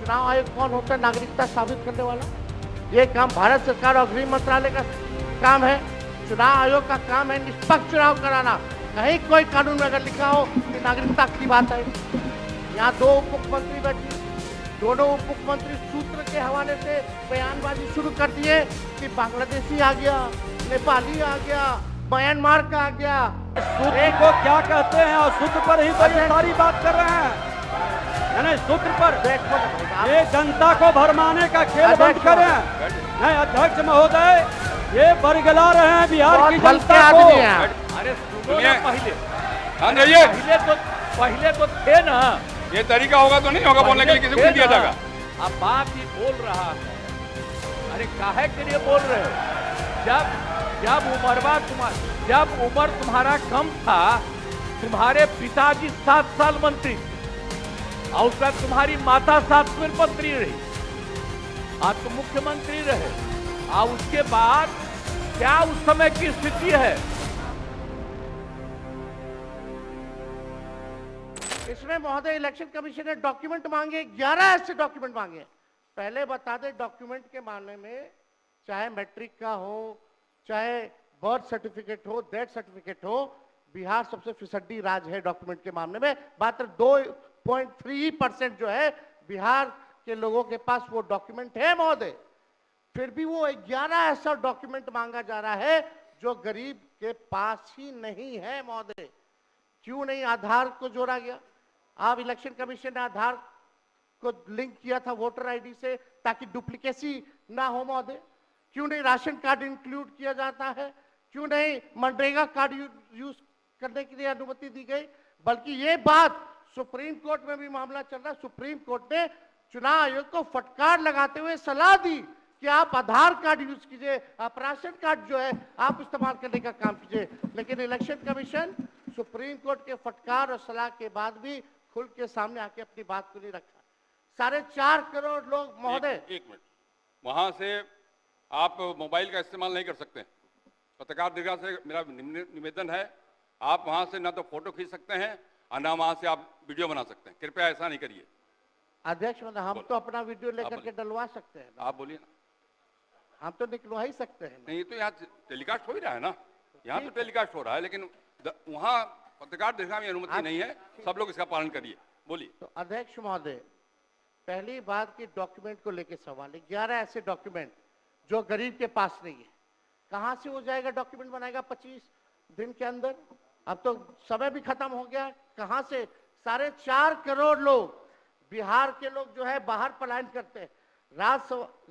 चुनाव आयोग कौन होता है नागरिकता साबित करने वाला? ये काम भारत सरकार और गृह मंत्रालय का काम है। चुनाव आयोग का काम है निष्पक्ष चुनाव कराना। कहीं कोई कानून में अगर लिखा हो कि नागरिकता की बात है, यहाँ दो उप मुख्यमंत्री बैठी, दोनों उप मुख्यमंत्री सूत्र के हवाले से बयानबाजी शुरू कर दिए कि बांग्लादेशी आ गया, नेपाली आ गया, म्यांमार का आ गया। सूत्र को क्या कहते हैं और सूत्र पर ही तो ये सारी बात कर रहे हैं, यानी सूत्र पर ये जनता को भरमाने का खेल बंद करें। नहीं अध्यक्ष महोदय, ये बरगला रहे हैं बिहार की जनता को। अरे सुनो ना, पहले तो थे ना। ये तरीका होगा तो नहीं होगा बोलने के लिए, किसी को दिया जाएगा। अब बात ही बोल रहा है। अरे काहे के लिए बोल रहे हो? जब उम्र तुम्हारा कम था, तुम्हारे पिताजी 7 साल मंत्री और उसका तुम्हारी माता 7 मंत्री रही, आज तो मुख्यमंत्री रहे। और उसके बाद क्या उस समय की स्थिति है? इसमें महोदय इलेक्शन कमीशन ने डॉक्यूमेंट मांगे, 11 ऐसे डॉक्यूमेंट मांगे। पहले बता दें, डॉक्यूमेंट के मामले में चाहे मैट्रिक का हो, चाहे बर्थ सर्टिफिकेट हो, डेथ सर्टिफिकेट हो, बिहार सबसे फिसड्डी राज्य है डॉक्यूमेंट के मामले में। मात्र 2.3% जो है बिहार के लोगों के पास वो डॉक्यूमेंट है महोदय। फिर भी वो 11 ऐसा डॉक्यूमेंट मांगा जा रहा है जो गरीब के पास ही नहीं है महोदय। क्यों नहीं आधार को जोड़ा गया? आप इलेक्शन कमीशन ने आधार को लिंक किया था वोटर आईडी से ताकि डुप्लीकेसी ना हो महोदय। क्यों नहीं राशन कार्ड इंक्लूड किया जाता है? क्यों नहीं मनरेगा कार्ड यूज करने के लिए अनुमति दी गई? बल्कि ये बात सुप्रीम कोर्ट में भी मामला चल रहा है। सुप्रीम कोर्ट ने चुनाव आयोग को फटकार लगाते हुए सलाह दी कि आप आधार कार्ड यूज कीजिए, आप राशन कार्ड जो है आप इस्तेमाल करने का काम कीजिए। लेकिन इलेक्शन कमीशन सुप्रीम कोर्ट के फटकार और सलाह के बाद भी खुल के सामने आके अपनी बात को नहीं रखा। 4.5 करोड़ लोग महोदय। एक मिनट, वहां से आप मोबाइल का इस्तेमाल नहीं कर सकते। पत्रकार दीर्घा से मेरा निवेदन है, आप वहां से ना तो फोटो खींच सकते हैं और ना वहां से आप वीडियो बना सकते हैं। कृपया ऐसा नहीं करिए। अध्यक्ष महोदय, हम तो अपना वीडियो लेकर के डलवा सकते हैं। आप बोलिए ना। हम तो निकलवा ही सकते हैं। नहीं तो यहाँ टेलीकास्ट हो ही रहा है ना, यहाँ तो टेलीकास्ट हो रहा है, लेकिन वहाँ पत्रकार दीर्घा में अनुमति नहीं है। सब लोग इसका पालन करिए। बोलिए। तो अध्यक्ष महोदय, पहली बात की डॉक्यूमेंट को लेकर सवाल है। 11 ऐसे डॉक्यूमेंट जो गरीब के पास नहीं है, कहां से हो जाएगा? डॉक्यूमेंट बनाएगा 25 दिन के अंदर? अब तो समय भी खत्म हो गया। कहां से 4.5 करोड़ लोग बिहार के लोग जो है बाहर पलायन करते हैं।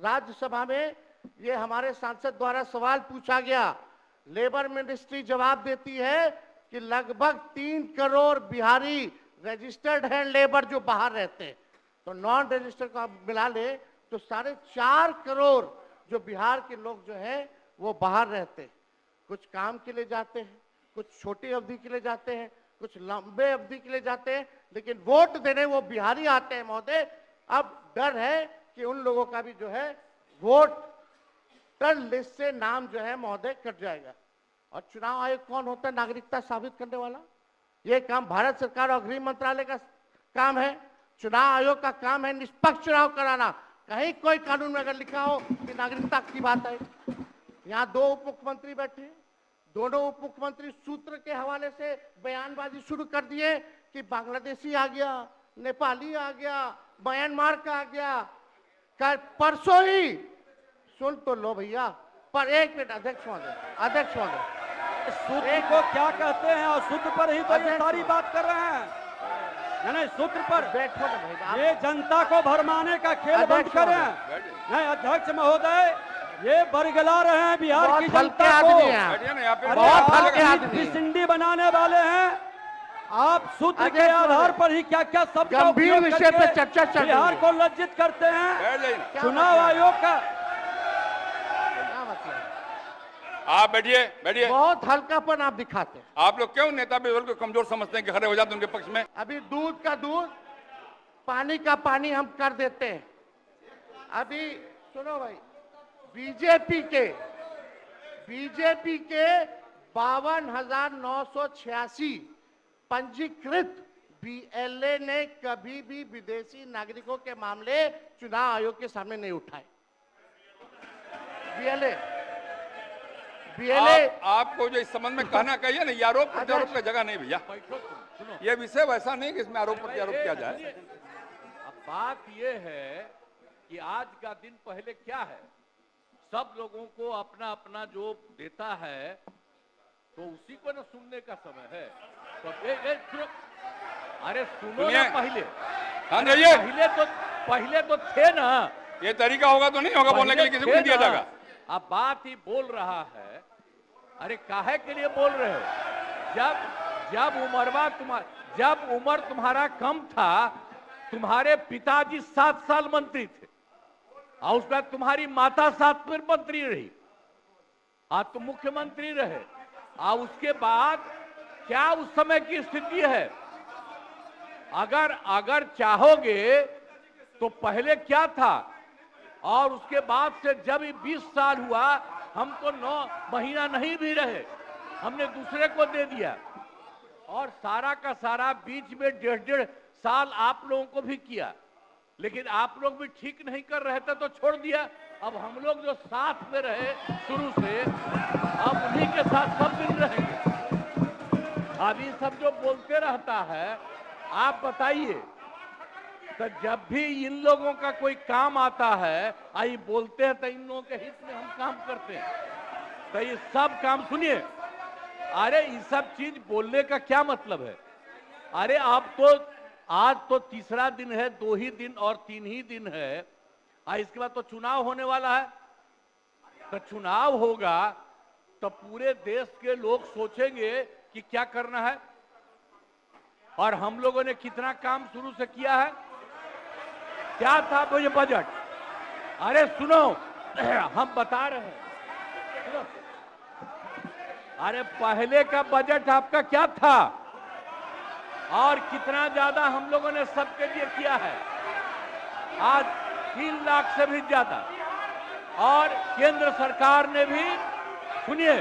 राज्यसभा में ये हमारे सांसद द्वारा सवाल पूछा गया। लेबर मिनिस्ट्री जवाब देती है कि लगभग 3 करोड़ बिहारी रजिस्टर्ड हैं लेबर जो बाहर रहते हैं। तो नॉन रजिस्टर्ड को आप मिला ले तो 4.5 करोड़ जो बिहार के लोग जो हैं वो बाहर रहते हैं। कुछ काम के लिए जाते हैं, कुछ छोटी अवधि के लिए जाते हैं, कुछ लंबे अवधि के लिए जाते हैं, लेकिन वोट देने वो बिहारी आते हैं महोदय। अब डर है कि उन लोगों का भी जो है वोटर लिस्ट से नाम जो है महोदय कट जाएगा। और चुनाव आयोग कौन होता है नागरिकता साबित करने वाला? ये काम भारत सरकार और गृह मंत्रालय का काम है। चुनाव आयोग का काम है निष्पक्ष चुनाव कराना। कहीं कोई कानून में अगर लिखा हो कि नागरिकता की बात है, यहाँ दो उप मुख्यमंत्री बैठे, दोनों उप मुख्यमंत्री सूत्र के हवाले से बयानबाजी शुरू कर दिए कि बांग्लादेशी आ गया, नेपाली आ गया, म्यांमार का आ गया। कल परसों ही सुन तो लो भैया, पर एक मिनट अध्यक्ष महोदय, सूत्र को क्या कहते हैं और सूत्र पर ही तो ये सारी बात कर रहे हैं, यानी सूत्र पर बैठो ना भाई। ये जनता को भरमाने का खेल बंद करें। नहीं अध्यक्ष महोदय, ये बरगला रहे हैं बिहार की जनता को। बहुत हल्के आदमी सिंडी बनाने वाले हैं। आप सूत्र के आधार पर ही क्या क्या सब गंभीर विषय पे चर्चा चल रही है। बिहार को लज्जित करते हैं। चुनाव आयोग का आप बैठिए। बहुत हल्कापन आप दिखाते हैं। आप लोग क्यों नेता को कमजोर समझते हैं कि खड़े हो जाते हैं उनके पक्ष में? अभी दूध का दूध, पानी का पानी हम कर देते हैं। अभी सुनो भाई, बीजेपी के 52,986 पंजीकृत बीएलए ने कभी भी विदेशी नागरिकों के मामले चुनाव आयोग के सामने नहीं उठाए। बीएलए आपको जो इस संबंध में कहना कहिए ना, ये आरोप प्रत्यारोप का जगह नहीं भैया। सुनो, ये विषय वैसा नहीं कि इसमें आरोप प्रत्यारोप किया जाए। अब बात ये है कि आज का दिन पहले क्या है, सब लोगों को अपना अपना जो देता है तो उसी को ना सुनने का समय है। तो सुनो, अरे सुनो ना पहले। हाँ अरे जाइए। पहले तो थे ना। ये तरीका होगा तो नहीं होगा बोलने के लिए, किसी को नहीं दिया जाएगा। अब बात ही बोल रहा है। अरे काहे के लिए बोल रहे हो? जब उम्र तुम्हारा कम था, तुम्हारे पिताजी 7 साल मंत्री थे और उसके बाद तुम्हारी माता 7 फिर मंत्री रही, आज तुम मुख्यमंत्री रहे। और उसके बाद क्या उस समय की स्थिति है? अगर चाहोगे तो पहले क्या था और उसके बाद से जब 20 साल हुआ, हम तो 9 महीना नहीं भी रहे, हमने दूसरे को दे दिया। और सारा का सारा बीच में 1.5 साल आप लोगों को भी किया, लेकिन आप लोग भी ठीक नहीं कर रहे थे तो छोड़ दिया। अब हम लोग जो साथ में रहे शुरू से, अब उन्हीं के साथ सब दिन रहेंगे। अभी सब जो बोलते रहता है, आप बताइए, तो जब भी इन लोगों का कोई काम आता है, आई बोलते हैं तो इन लोगों के हित में हम काम करते हैं। तो ये सब काम सुनिए, अरे ये सब चीज बोलने का क्या मतलब है? अरे आप तो आज तो तीसरा दिन है, 2 ही दिन और 3 ही दिन है, इसके बाद तो चुनाव होने वाला है। तो चुनाव होगा तो पूरे देश के लोग सोचेंगे कि क्या करना है, और हम लोगों ने कितना काम शुरू से किया है। क्या था वो ये बजट? अरे सुनो, हम बता रहे हैं, सुनो। अरे पहले का बजट आपका क्या था और कितना ज्यादा हम लोगों ने सबके लिए किया है? आज 3 लाख से भी ज्यादा। और केंद्र सरकार ने भी, सुनिए,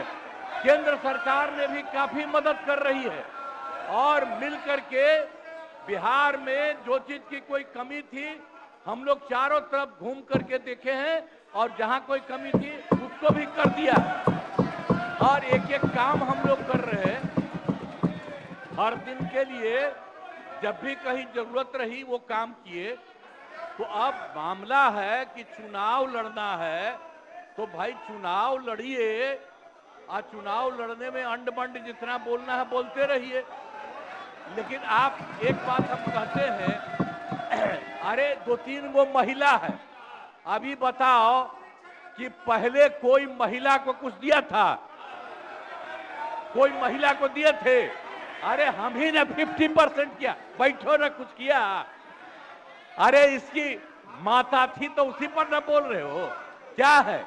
केंद्र सरकार ने भी काफी मदद कर रही है। और मिलकर के बिहार में जो चीज की कोई कमी थी, हम लोग चारों तरफ घूम करके देखे हैं और जहां कोई कमी थी उसको भी कर दिया। और एक एक काम हम लोग कर रहे हैं हर दिन के लिए। जब भी कहीं जरूरत रही वो काम किए। तो अब मामला है कि चुनाव लड़ना है तो भाई चुनाव लड़िए, और चुनाव लड़ने में अंड बंड जितना बोलना है बोलते रहिए। लेकिन आप एक बात हम कहते हैं, अरे 2-3 वो महिला है, अभी बताओ कि पहले कोई महिला को कुछ दिया था? कोई महिला को दिए थे? अरे हम ही ने 50% किया। बैठो ना, कुछ किया? अरे इसकी माता थी तो उसी पर ना बोल रहे हो? क्या है?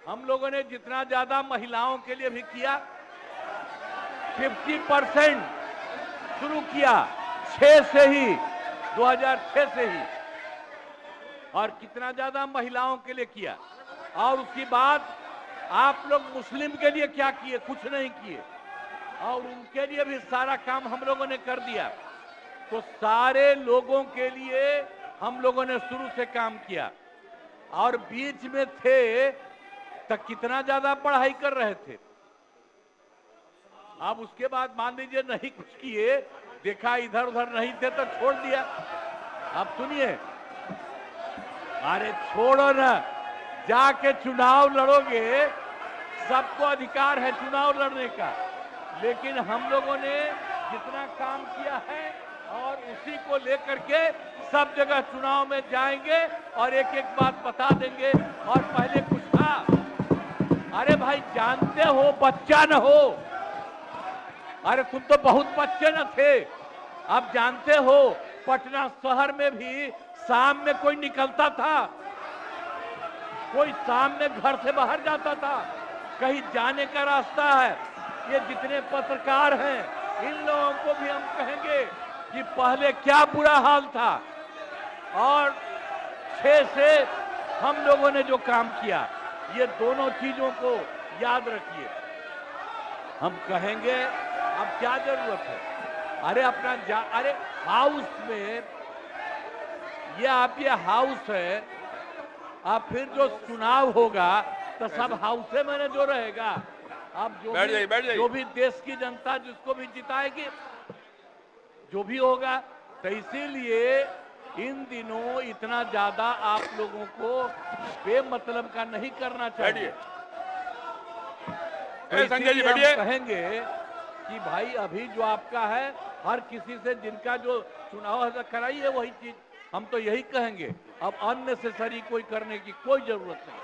हम लोगों ने जितना ज्यादा महिलाओं के लिए भी किया, 50% शुरू किया 6 से ही, 2006 से ही। और कितना ज्यादा महिलाओं के लिए किया। और उसके बाद आप लोग मुस्लिम के लिए क्या किए? कुछ नहीं किए। और उनके लिए भी सारा काम हम लोगों ने कर दिया। तो सारे लोगों के लिए हम लोगों ने शुरू से काम किया। और बीच में थे तो कितना ज्यादा पढ़ाई कर रहे थे। अब उसके बाद मान लीजिए नहीं कुछ किए, देखा इधर उधर नहीं थे तो छोड़ दिया। अब सुनिए, अरे छोड़ो ना, जाके चुनाव लड़ोगे, सबको अधिकार है चुनाव लड़ने का। लेकिन हम लोगों ने जितना काम किया है और उसी को लेकर के सब जगह चुनाव में जाएंगे और एक एक बात बता देंगे। और पहले कुछ था, अरे भाई जानते हो, बच्चा न हो, अरे तुम तो बहुत बच्चे न थे। अब जानते हो पटना शहर में भी शाम में कोई निकलता था, कोई शाम में घर से बाहर जाता था, कहीं जाने का रास्ता है। ये जितने पत्रकार हैं, इन लोगों को भी हम कहेंगे कि पहले क्या बुरा हाल था। और 6 से हम लोगों ने जो काम किया, ये दोनों चीजों को याद रखिए। हम कहेंगे अब क्या जरूरत है? अरे अपना अरे हाउस में ये हाउस है। अब फिर जो चुनाव होगा तो सब हाउसे में जो रहेगा। अब बैठ जाइए। जो भी देश की जनता जिसको भी जिताएगी, जो भी होगा, तो इसीलिए इन दिनों इतना ज्यादा आप लोगों को बेमतलब का नहीं करना चाहिए। तो संजय जी इसीलिए हम बैठिए। कहेंगे कि भाई अभी जो आपका है, हर किसी से जिनका जो चुनाव कराइए वही चीज, हम तो यही कहेंगे। अब अननेसेसरी कोई करने की कोई जरूरत नहीं।